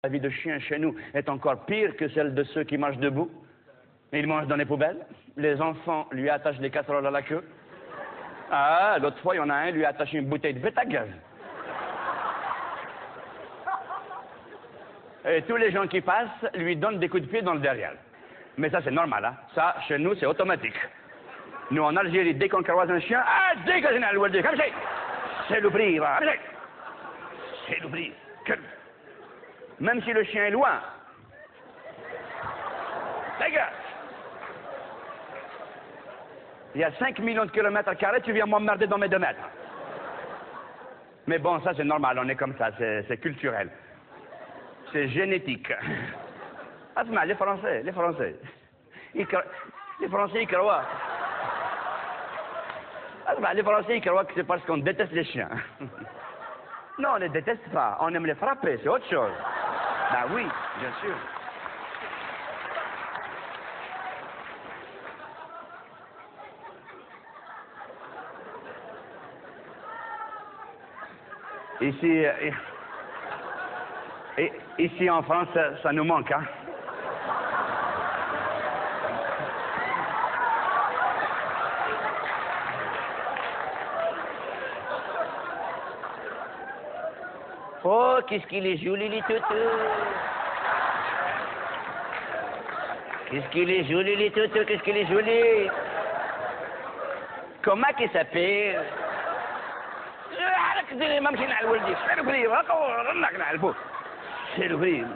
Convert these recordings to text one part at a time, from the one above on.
La vie de chien chez nous est encore pire que celle de ceux qui mangent debout. Ils mangent dans les poubelles. Les enfants lui attachent des casseroles à la queue. Ah, l'autre fois, il y en a un, lui a attaché une bouteille de Bétagaz. Et tous les gens qui passent lui donnent des coups de pied dans le derrière. Mais ça, c'est normal, hein. Ça, chez nous, c'est automatique. Nous, en Algérie, dès qu'on croise un chien, ah, dégagez le waldi, comme c'est l'ouvrir, c'est l'ouvrir. Même si le chien est loin. Dégage. Il y a 5 millions de kilomètres carrés, tu viens m'emmerder dans mes 2 mètres. Mais bon, ça c'est normal, on est comme ça, c'est culturel. C'est génétique. Ah, les Français. Les Français, ils croient. Ah, les Français, ils croient que c'est parce qu'on déteste les chiens. Non, on ne les déteste pas, on aime les frapper, c'est autre chose. Ben oui, bien sûr. Ici en France, ça nous manque, hein. Oh, qu'est-ce qu'il est joli, les toutous. Qu'est-ce qu'il est joli, les toutous, qu'est-ce qu'il est joli. Comment qu'il s'appelle? C'est l'ouvrir.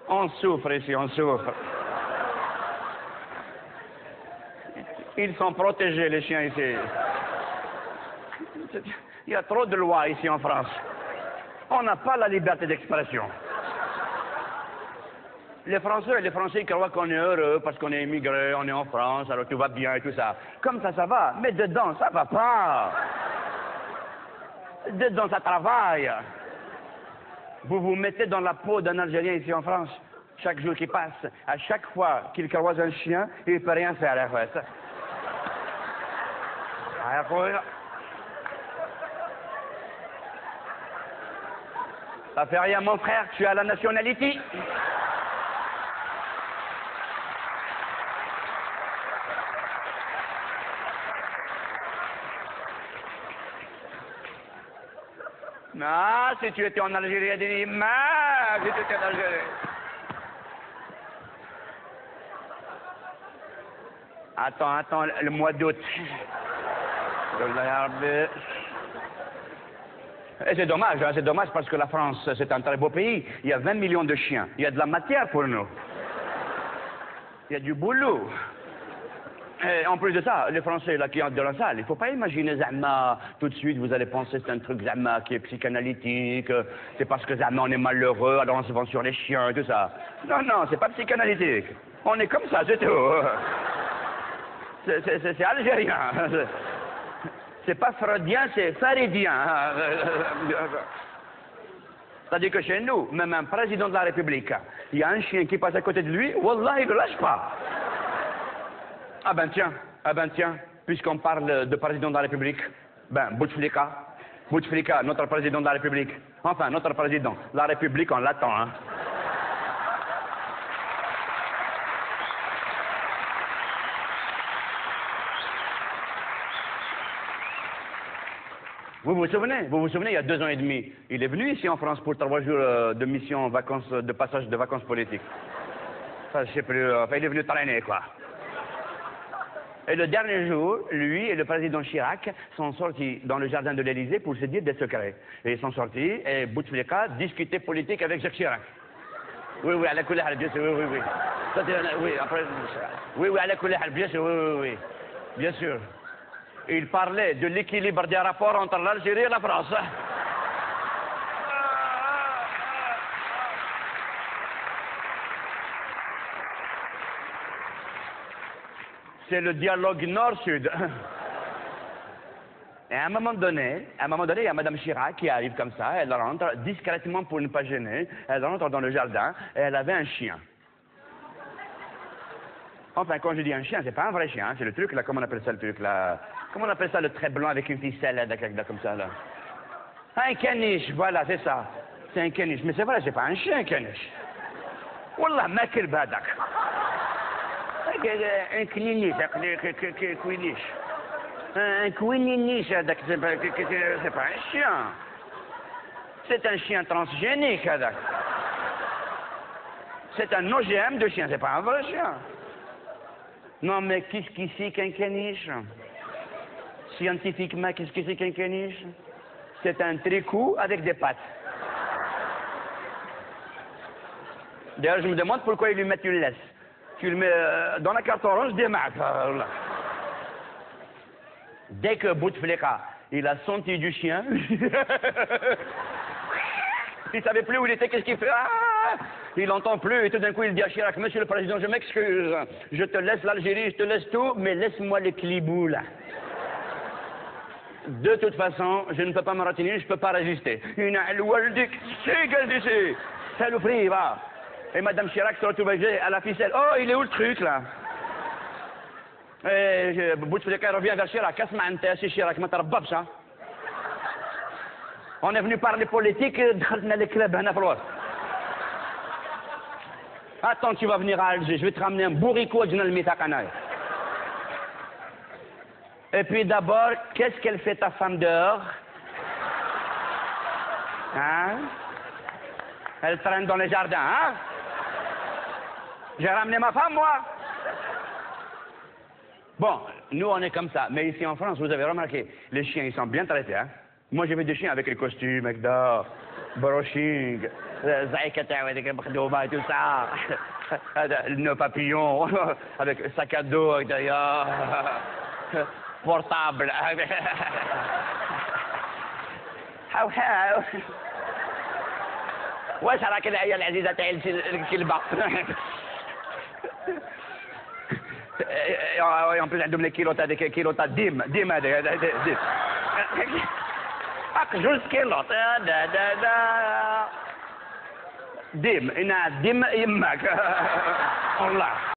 On souffre ici, on souffre. Ils sont protégés, les chiens ici. Il y a trop de lois ici en France. On n'a pas la liberté d'expression. Les Français ils croient qu'on est heureux parce qu'on est immigré, on est en France, alors tout va bien et tout ça. Comme ça va. Mais dedans, ça va pas. Dedans, ça travaille. Vous vous mettez dans la peau d'un Algérien ici en France. Chaque jour qui passe, à chaque fois qu'il croise un chien, il ne peut rien faire à la fois. Ça fait rien, mon frère, tu as la nationalité. Non, si tu étais en Algérie, si tu étais en Algérie. Attends, le mois d'août. Et c'est dommage, hein, c'est dommage parce que la France, c'est un très beau pays. Il y a 20 millions de chiens. Il y a de la matière pour nous. Il y a du boulot. Et en plus de ça, les Français là qui entrent dans la salle, il ne faut pas imaginer Zama, tout de suite vous allez penser que c'est un truc Zama qui est psychanalytique, c'est parce que Zama on est malheureux, alors on se vend sur les chiens et tout ça. Non, c'est pas psychanalytique. On est comme ça, c'est tout. C'est algérien. C'est pas freudien, c'est faridien. C'est-à-dire que chez nous, même un président de la République, il y a un chien qui passe à côté de lui, wallah, il ne le lâche pas. Ah ben tiens, puisqu'on parle de président de la République, Bouteflika, notre président de la République, enfin notre président, la République on l'attend, hein. Vous vous souvenez, il y a 2 ans et demi, il est venu ici en France pour 3 jours de mission vacances, de passage de vacances politiques. Enfin, je sais plus, enfin il est venu traîner quoi. Et le dernier jour, lui et le président Chirac sont sortis dans le jardin de l'Élysée pour se dire des secrets. Et ils sont sortis et Bouteflika discutait politique avec Jacques Chirac. Oui, à la couleur, bien sûr, oui. Oui, après, oui, à la couleur, bien sûr, oui. Bien sûr. Il parlait de l'équilibre des rapports entre l'Algérie et la France. C'est le dialogue nord-sud. Et à un moment donné, il y a Mme Chirac qui arrive comme ça, elle rentre discrètement pour ne pas gêner, elle rentre dans le jardin et elle avait un chien. Enfin, quand je dis un chien, c'est pas un vrai chien, hein, c'est le truc là, comment on appelle ça le truc là? Comment on appelle ça le trait blanc avec une ficelle là, comme ça là? Un caniche, voilà, c'est ça. C'est un caniche. Mais c'est vrai, c'est pas un chien, un caniche. Wallah, ma kelb hadak. Un kniniche, un quininiche, c'est pas un chien. C'est un chien transgénique, hadak. C'est un OGM de chien, c'est pas un vrai chien. Non, mais qu'est-ce que c'est qu'un caniche? Scientifiquement, qu'est-ce que c'est qu'un caniche? C'est un tricot avec des pattes. D'ailleurs, je me demande pourquoi ils lui mettent une laisse. Tu le mets dans la carte orange, démarre. Dès que Bouteflika, il a senti du chien, il savait plus où il était, qu'est-ce qu'il fait? Ah, il n'entend plus, et tout d'un coup il dit à Chirac, Monsieur le Président, je m'excuse, je te laisse l'Algérie, je te laisse tout, mais laisse-moi les clibous là. De toute façon, je ne peux pas me retenir, je ne peux pas résister. Saloperie, va. Et Madame Chirac se retrouve à la ficelle. Oh, il est où le truc là? Et Bouteflika revient vers Chirac. C'est Chirac, ça. On est venu parler politique, دخلنا les clubs هنا في الوسط. Attends, tu vas venir à Alger, je vais te ramener un bourricot de الميثاق هنايا. Et puis d'abord, qu'est-ce qu'elle fait ta femme dehors? Hein? Elle traîne dans les jardins, hein? J'ai ramené ma femme, moi. Bon, nous on est comme ça, mais ici en France, vous avez remarqué, les chiens ils sont bien traités, hein? Moi j'ai vu des chiens avec les costumes, avec d'or, brushing, tout ça, nos papillons, avec sac à dos d'ailleurs, portable. How? واش راك العيال العزيزه تاع الكلبه en plus عندهم لي كيلوطات ديم هذا جوج كيلوط ديم انا ديم يماك والله